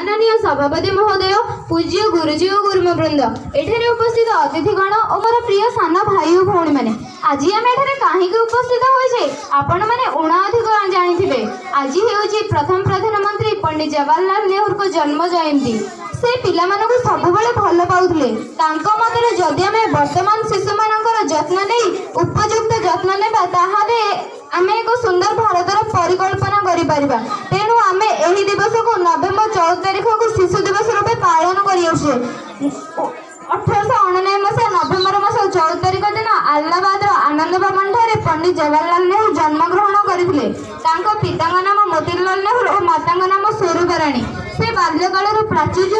माननीय सभापति महोदय, पूज्य गुरुजी और गुरुमवृंद, एठारे उपस्थित अतिथिगण और मोर प्रिय सान भाई और भौणी मैंने आज आम एठारे कहीं उपस्थित होइछे आपण माने उणा अधिक जानिथिबे। आज हेउछि प्रथम प्रधानमंत्री पंडित जवाहरलाल नेहरू को जन्म जयंती। से पिला मानकु सबुबले भल पाउथिले। तांको मतरे जदि आमे वर्तमान शिशु मानकर जत्न नै उपयुक्त जत्न नेबा ताहारे आमे एक सुंदर भारतर परिकल्पना करि परिबा। तेणु आमे एही दिवस को नवेम्बर 14 तारिख को शिशु दिवस रूपे पालन करि आछे। 1899 मसीहा नवेम्बर मास 14 तारिख दिन अल्लाहाबाद आनंद भवन ठारे पंडित जवाहरलाल नेहरू जन्म ग्रहण करथिले। तांको पिताଙ୍କ नाम मोतीलाल नेहरू और माताଙ୍କ नाम स्वरूपराणी। से बाल्यकाल प्राचुर्य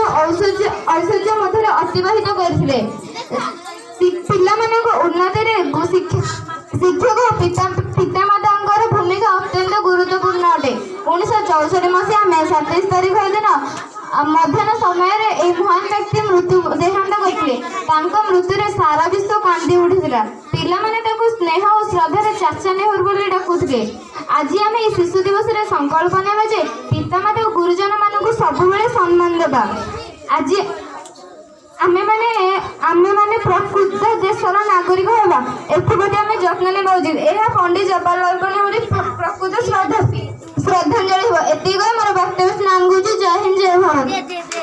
ऐश्वर्य मध्य अतिबाहित करथिले। पिला मानक उन्नति रे शिक्षक पितामातांकर भूमिका अत्यंत गुरुत्वपूर्ण अटे। 1964 मसीहा मे 27 तारिख दिन मध्याह्न समय महान व्यक्ति मृत्यु देहांत करथिले। मृत्यु रे सारा विश्व कांदी उठिथिला। पिला माने ताको स्नेह और श्रद्धा चाचा नेहरू बोली डाकुथिले। आज आम शिशु दिवस रे संकल्प नेबा जे पितामाता और गुरुजन मानकु सबुबेले सम्मान देबा। आज आमे माने प्रकृत देशर नागरिक होगा एथप्रति आमे जत्न नेबा उचित। एहा पंडित जवाहरलाल नेहरू प्रकृत श्रद्धांजलि हो। एतिक मोर वक्तव्य स्नान गुजु। जय हिंद, जय भारत।